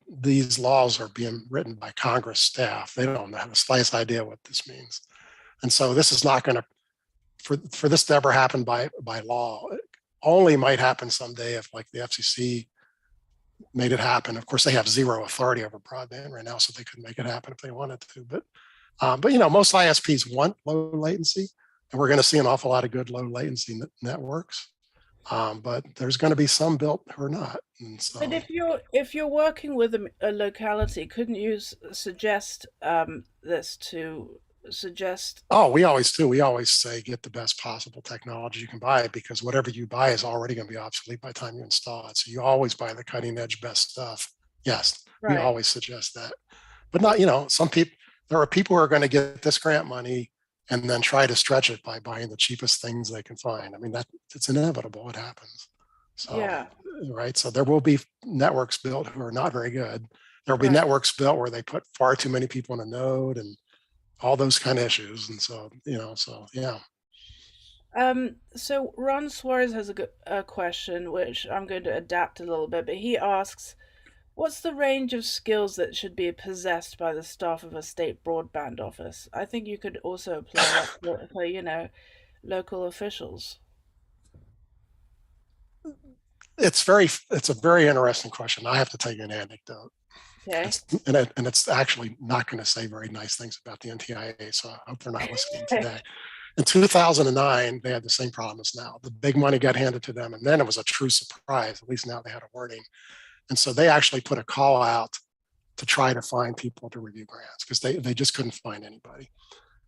these laws are being written by Congress staff. They don't have the slightest idea what this means. And so this is not going to, for this to ever happen by law, it only might happen someday if like the FCC made it happen. Of course, they have zero authority over broadband right now, so they could make it happen if they wanted to. But most ISPs want low latency, and we're going to see an awful lot of good low latency networks. But there's going to be some built who are not. And so, but if you're working with a locality, couldn't you suggest this to suggest? Oh, we always do. We always say get the best possible technology you can buy, because whatever you buy is already going to be obsolete by the time you install it. So you always buy the cutting edge best stuff. Yes, right. We always suggest that. But not, some people, there are people who are going to get this grant money and then try to stretch it by buying the cheapest things they can find. I mean, it's inevitable. It happens. So, yeah. Right. So there will be networks built who are not very good. There will be networks built where they put far too many people in a node and all those kind of issues. And so, yeah. So Ron Suarez has a question, which I'm going to adapt a little bit, but he asks, what's the range of skills that should be possessed by the staff of a state broadband office? I think you could also apply that for, local officials. It's a very interesting question. I have to tell you an anecdote. Okay. It's actually not going to say very nice things about the NTIA, so I hope they're not listening today. In 2009, they had the same problem as now. The big money got handed to them, and then it was a true surprise. At least now they had a wording. And so they actually put a call out to try to find people to review grants because they just couldn't find anybody.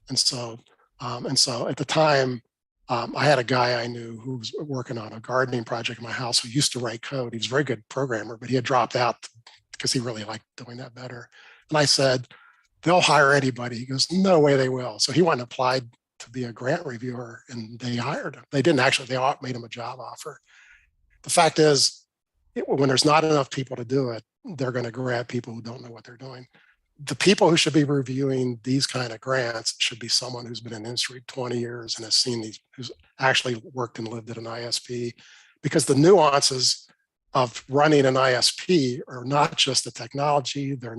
And so at the time, I had a guy I knew who was working on a gardening project in my house who used to write code. He was a very good programmer, but he had dropped out because he really liked doing that better. And I said, they'll hire anybody. He goes, no way they will. So he went and applied to be a grant reviewer, and they hired him. They didn't actually, they made him a job offer. The fact is, when there's not enough people to do it, they're going to grab people who don't know what they're doing. The people who should be reviewing these kind of grants should be someone who's been in the industry 20 years and has seen these, who's actually worked and lived at an ISP, because the nuances of running an ISP are not just the technology, they're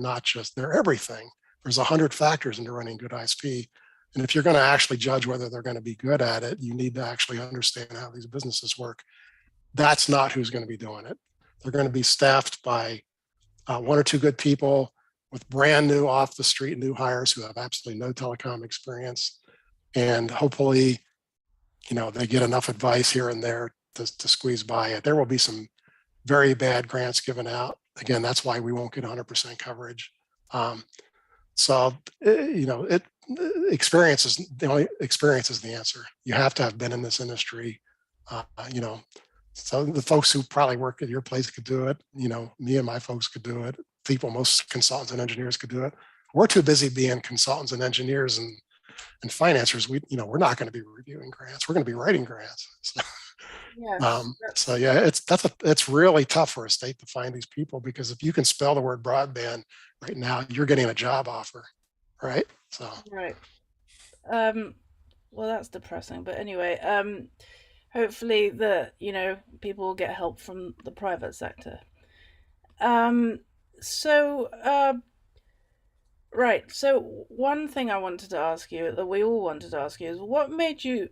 everything. There's 100 factors into running good ISP. And if you're going to actually judge whether they're going to be good at it, you need to actually understand how these businesses work. That's not who's going to be doing it. They're going to be staffed by one or two good people with brand new off the street new hires who have absolutely no telecom experience. And hopefully, they get enough advice here and there to squeeze by it. There will be some very bad grants given out. Again, that's why we won't get 100% coverage. So, experience is the answer. You have to have been in this industry. So the folks who probably work at your place could do it. Me and my folks could do it. Most consultants and engineers could do it. We're too busy being consultants and engineers and financiers. We're not going to be reviewing grants. We're going to be writing grants. So, Yes. it's really tough for a state to find these people, because if you can spell the word broadband right now, you're getting a job offer, right? So Right. Well, that's depressing, but anyway, hopefully people will get help from the private sector. Um, so, right. So one thing I wanted to ask you, that we all wanted to ask you, is what made you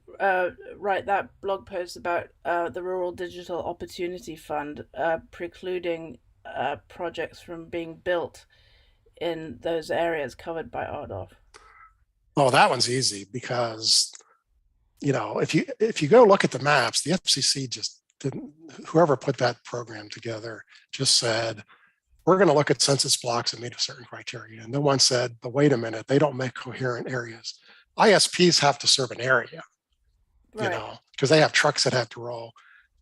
write that blog post about the Rural Digital Opportunity Fund precluding projects from being built in those areas covered by RDOF? oh, that one's easy, because if you go look at the maps, the FCC just didn't. Whoever put that program together just said, we're going to look at census blocks and meet a certain criteria. And no one said, but wait a minute, they don't make coherent areas. ISPs have to serve an area, Right. because they have trucks that have to roll.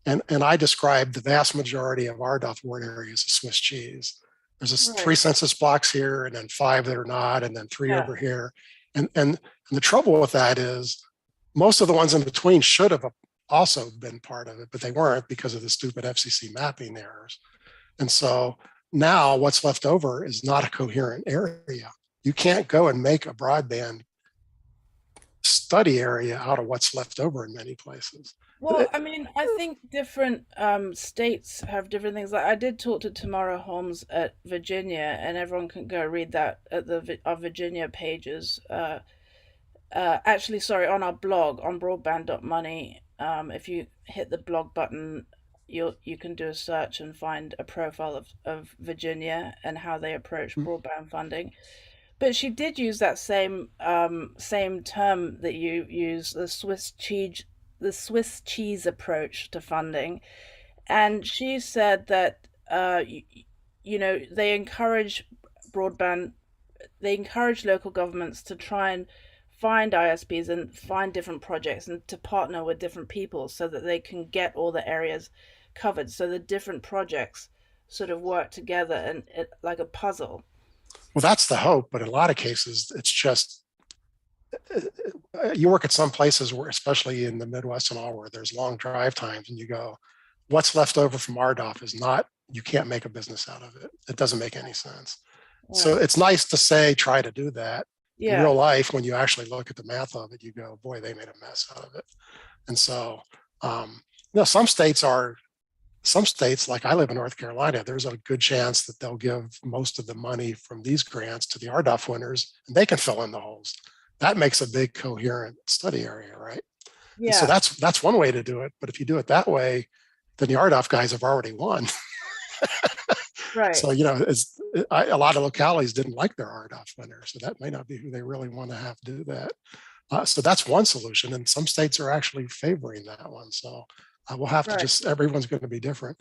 And I described the vast majority of RDOF ward areas as Swiss cheese. There's Right. 3 census blocks here, and then 5 that are not, and then 3 Yeah. over here. And the trouble with that is, most of the ones in between should have also been part of it, but they weren't, because of the stupid FCC mapping errors. And so now what's left over is not a coherent area. You can't go and make a broadband study area out of what's left over in many places. Well, I mean, I think different states have different things. Like I did talk to Tamara Holmes at Virginia, and everyone can go read that at our Virginia pages. Actually, sorry, on our blog on Broadband.money. If you hit the blog button, you can do a search and find a profile of Virginia and how they approach broadband funding. But she did use that same term that you use, the Swiss cheese approach to funding, and she said that they encourage broadband, they encourage local governments to try and find ISPs and find different projects and to partner with different people so that they can get all the areas covered, so the different projects sort of work together and like a puzzle. Well, that's the hope, but in a lot of cases, it's just, you work at some places where, especially in the Midwest and all, where there's long drive times, and you go, what's left over from RDOF is not, you can't make a business out of it. It doesn't make any sense. So Right. it's nice to say, try to do that. In Yeah. real life, when you actually look at the math of it, you go, boy, they made a mess out of it. And so, some states, like I live in North Carolina, there's a good chance that they'll give most of the money from these grants to the RDOF winners, and they can fill in the holes. That makes a big coherent study area, right? And so Yeah. that's one way to do it. But if you do it that way, then the RDOF guys have already won. Right. So a lot of localities didn't like their RDOF winner, so that may not be who they really want to have do that. So that's one solution, and some states are actually favoring that one. So we'll have to Right. everyone's going to be different.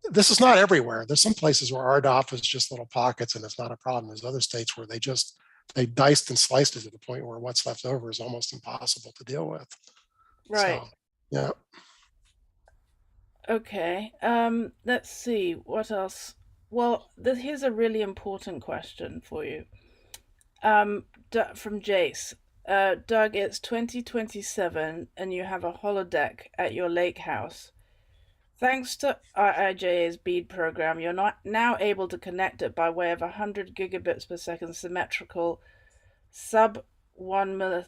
This is not everywhere. There's some places where RDOF is just little pockets and it's not a problem. There's other states where they diced and sliced it to the point where what's left over is almost impossible to deal with. Right. So, yeah. Okay. Let's see what else. Well, here's a really important question for you. From Jace. Doug, it's 2027 and you have a holodeck at your lake house. Thanks to IIJA's BEAD program, you're not now able to connect it by way of 100 gigabits per second symmetrical sub 1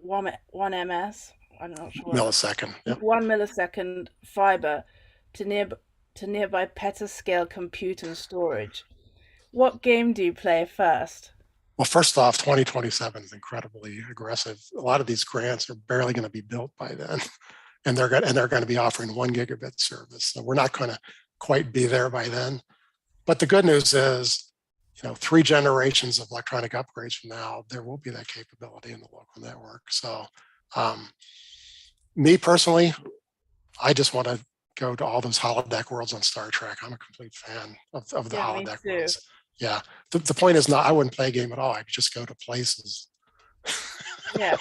1 ms. I'm not sure. Millisecond. Yep. 1 millisecond fiber to nearby petascale compute and storage. What game do you play first? Well, first off, 2027 is incredibly aggressive. A lot of these grants are barely going to be built by then, and they're going to be offering 1 gigabit service. So we're not going to quite be there by then. But the good news is, 3 generations of electronic upgrades from now, there will be that capability in the local network. So, me personally, I just want to go to all those holodeck worlds on Star Trek. I'm a complete fan of the holodeck worlds. Yeah. The point is not, I wouldn't play a game at all. I'd just go to places. Yeah,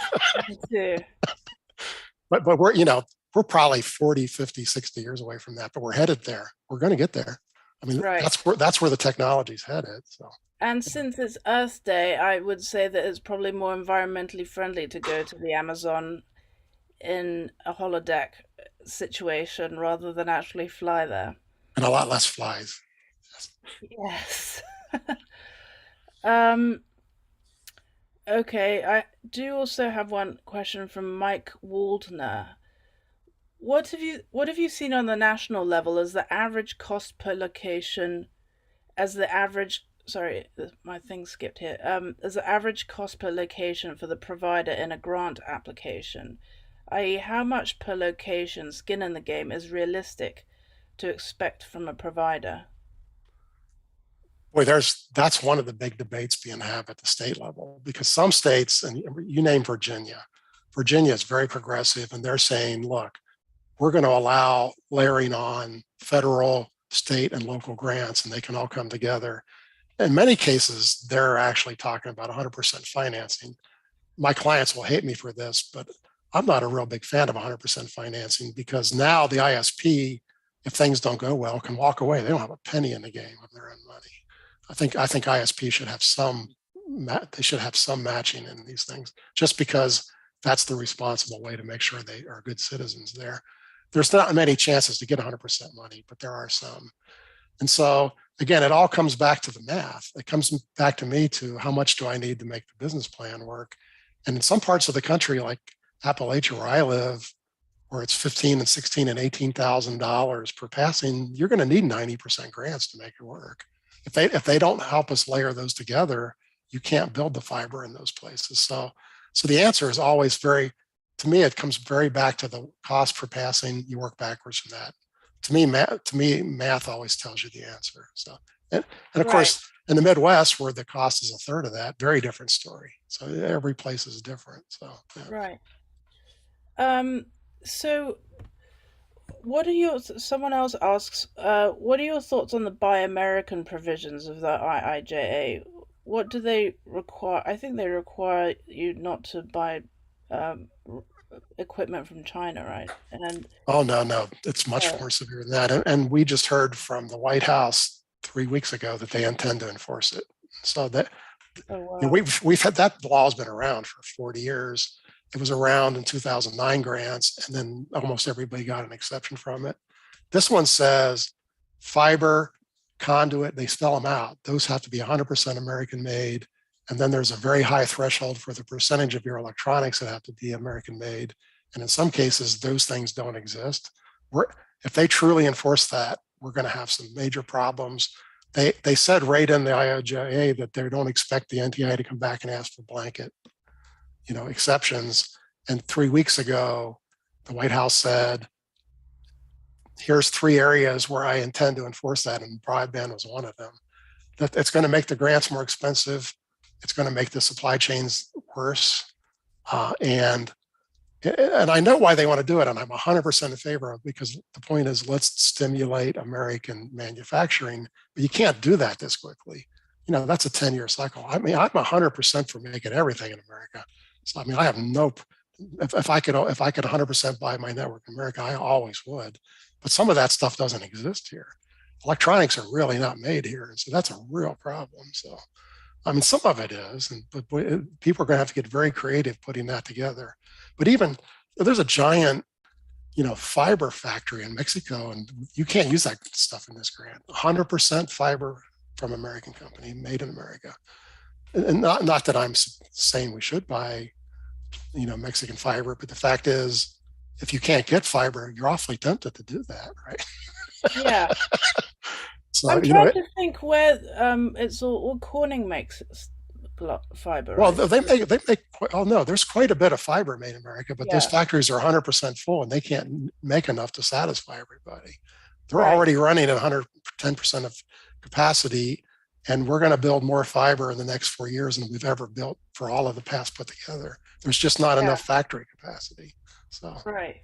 me too. But we're probably 40, 50, 60 years away from that, but we're headed there. We're going to get there. I mean, right. that's where the technology's headed. So. And since it's Earth Day, I would say that it's probably more environmentally friendly to go to the Amazon in a holodeck situation rather than actually fly there. And a lot less flies. Yes. um okay, I do also have one question from Mike Waldner. What have you seen on the national level as the average cost per location as the average sorry, my thing skipped here. As the average cost per location for the provider in a grant application, i.e., how much per location skin in the game is realistic to expect from a provider? Boy, that's one of the big debates being had at the state level, because some states, and you name Virginia is very progressive, and they're saying, look, we're going to allow layering on federal, state, and local grants, and they can all come together. In many cases, they're actually talking about 100% financing. My clients will hate me for this, but I'm not a real big fan of 100% financing, because now the ISP, if things don't go well, can walk away. They don't have a penny in the game of their own money. I think ISP should have some matching in these things, just because that's the responsible way to make sure they are good citizens there. There's not many chances to get 100% money, but there are some. And so again, it all comes back to the math. It comes back to me to how much do I need to make the business plan work. And in some parts of the country, like Appalachia, where I live, where it's $15,000 and $16,000 and $18,000 per passing, you're going to need 90% grants to make it work. If they don't help us layer those together, you can't build the fiber in those places. So the answer is always to me, it comes very back to the cost per passing. You work backwards from that. To me, math always tells you the answer. So, and of course, in the Midwest, where the cost is a third of that, very different story. So every place is different. So right. So someone else asks, what are your thoughts on the Buy American provisions of the IIJA? What do they require? I think they require you not to buy equipment from China, right? And no, it's much more severe than that. And we just heard from the White House 3 weeks ago that they intend to enforce it. So that we've had that law has been around for 40 years. It was around in 2009 grants, and then almost everybody got an exception from it. This one says fiber, conduit, they spell them out. Those have to be 100% American made. And then there's a very high threshold for the percentage of your electronics that have to be American made. And in some cases, those things don't exist. If they truly enforce that, we're going to have some major problems. They said right in the IIJA that they don't expect the NTIA to come back and ask for blanket exceptions. And 3 weeks ago, the White House said, here's 3 areas where I intend to enforce that, and broadband was one of them. That it's going to make the grants more expensive. It's going to make the supply chains worse. And I know why they want to do it, and I'm 100% in favor of it, because the point is, let's stimulate American manufacturing, but you can't do that this quickly. That's a 10-year cycle. I mean, I'm 100% for making everything in America. So, I mean, I have if I could 100% buy my network in America, I always would. But some of that stuff doesn't exist here. Electronics are really not made here. And so that's a real problem. So I mean, some of it is, but people are going to have to get very creative putting that together. But even there's a giant, fiber factory in Mexico, and you can't use that stuff in this grant. 100% fiber from American company, made in America. And not that I'm saying we should buy, Mexican fiber, but the fact is, if you can't get fiber, you're awfully tempted to do that, right? Yeah. So, I'm trying to think where it's all Corning makes fiber, well, right? they make. Oh no, there's quite a bit of fiber made in America, but those Yeah. factories are 100% full, and they can't make enough to satisfy everybody. They're Right. already running at 110% of capacity, and we're going to build more fiber in the next 4 years than we've ever built for all of the past put together. There's just not Yeah. enough factory capacity. So, Right.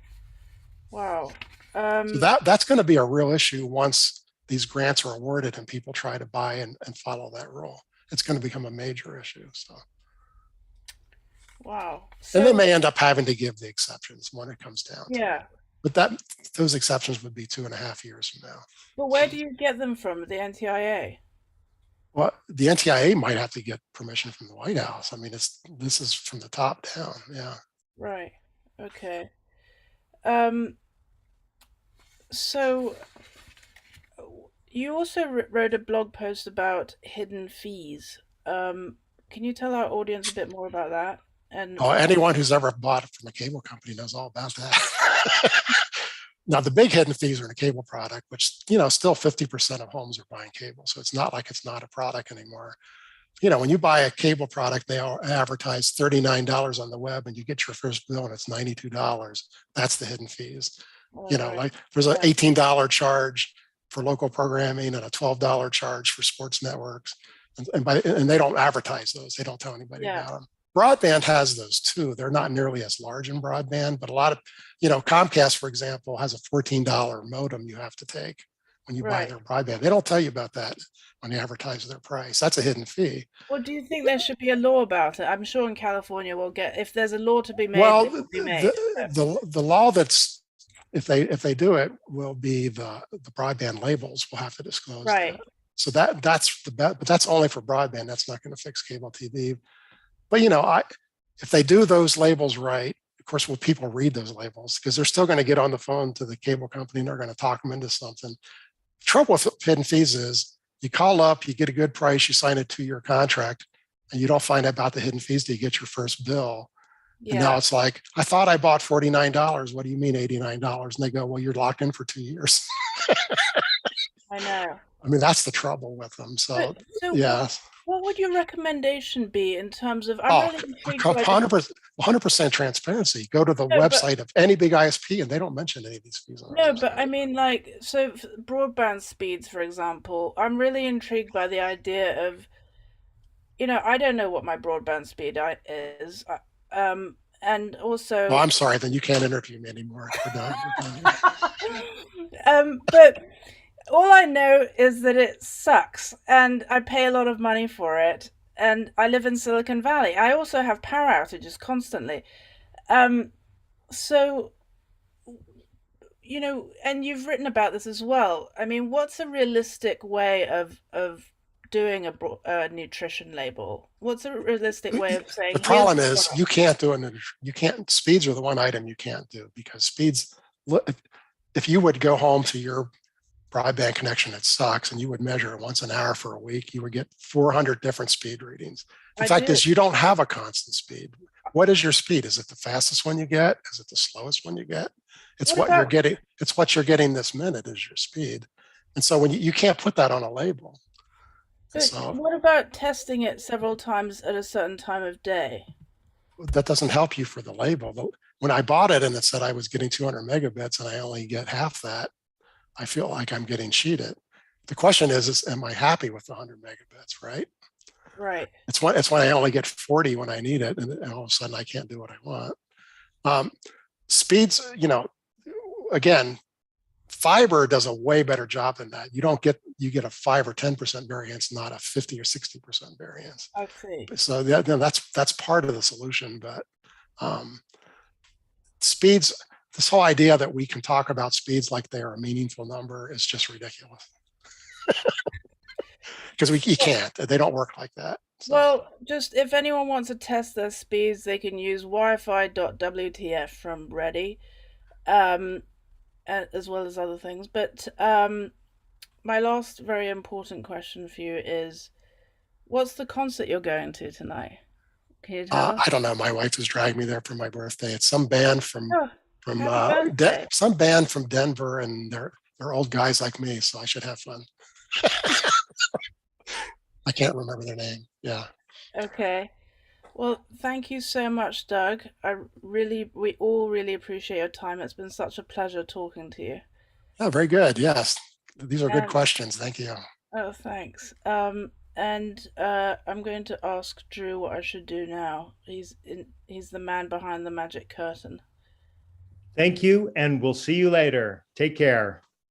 Wow. so that's going to be a real issue once these grants are awarded and people try to buy and follow that rule. It's going to become a major issue. So. Wow. And they So may end up having to give the exceptions when it comes down to it. yeah. But those exceptions would be 2.5 years from now. But where do you get them from? The NTIA? Well, the NTIA might have to get permission from the White House. I mean, this is from the top down. Yeah. Right. Okay. Um. So you also wrote a blog post about hidden fees. Can you tell our audience a bit more about that? And Oh, anyone who's ever bought from a cable company knows all about that. Now, the big hidden fees are in a cable product, which, still 50% of homes are buying cable. So it's not like it's not a product anymore. When you buy a cable product, they advertise $39 on the web and you get your first bill and it's $92. That's the hidden fees. right. Like there's an Yeah. $18 charge for local programming and a $12 charge for sports networks. And they don't advertise those. They don't tell anybody Yeah. about them. Broadband has those too. They're not nearly as large in broadband, but a lot of, Comcast, for example, has a $14 modem you have to take when you buy Right. their broadband. They don't tell you about that when they advertise their price. That's a hidden fee. Well, do you think there should be a law about it? I'm sure in California we'll get, if there's a law to be made, Well, it will be made. the law that's, if they do it, will be the broadband labels will have to disclose Right. that. So that's but that's only for broadband. That's not going to fix cable TV. But if they do those labels right, of course, will people read those labels? Because they're still going to get on the phone to the cable company and they're going to talk them into something. The trouble with hidden fees is you call up, you get a good price, you sign a 2-year contract, and you don't find out about the hidden fees till you get your first bill. And now Yeah. it's like, I thought I bought $49. What do you mean $89? And they go, well, you're locked in for 2 years. I know. I mean, that's the trouble with them. So, So yeah. what would your recommendation be in terms of, I'm Oh, really intrigued by this. 100% transparency. Go to the No, but website of any big ISP and they don't mention any of these fees on their no, but website. I mean, like, so broadband speeds, for example, I'm really intrigued by the idea of, I don't know what my broadband speed is, and Well, also, I'm sorry, then you can't interview me anymore. We're done. but all I know is that it sucks, and I pay a lot of money for it, and I live in Silicon Valley. I also have power outages constantly. Um, so and you've written about this as well. I mean, what's a realistic way of doing a nutrition label? What's a realistic way of The saying, here's problem the is product? you can't do it. You can't, speeds are the one item you can't do because speeds, if you would go home to your broadband connection that sucks and you would measure it once an hour for a week, you would get 400 different speed readings. The I fact do. is you don't have a constant speed. What is your speed? Is it the fastest one you get? Is it the slowest one you get? It's What what you're about getting. It's what you're getting this minute is your speed. And so when you can't put that on a label. And but so what about testing it several times at a certain time of day? that doesn't help you for the label. When I bought it and it said I was getting 200 megabits and I only get half that, I feel like I'm getting cheated. The question is am I happy with the 100 megabits, right? Right. It's when I only get 40 when I need it, and all of a sudden I can't do what I want. Speeds, again, fiber does a way better job than that. You get a 5 or 10% variance, not a 50 or 60% variance. I see. So that's part of the solution. But speeds, this whole idea that we can talk about speeds like they are a meaningful number is just ridiculous. Because you can't. They don't work like that. So Well, just if anyone wants to test their speeds, they can use Wi-Fi.wtf from Ready, um, as well as other things. But my last very important question for you is, what's the concert you're going to tonight? Can you tell us? I don't know. My wife is dragging me there for my birthday. It's some band Oh, from happy birthday. some band from Denver, and they're old guys like me, so I should have fun. I can't remember their name. Yeah. Okay. Well, thank you so much, Doug. We all really appreciate your time. It's been such a pleasure talking to you. Oh, very good. Yes. These are good And questions. Thank you. oh, thanks. And I'm going to ask Drew what I should do now. He's the man behind the magic curtain. Thank you, and we'll see you later. Take care.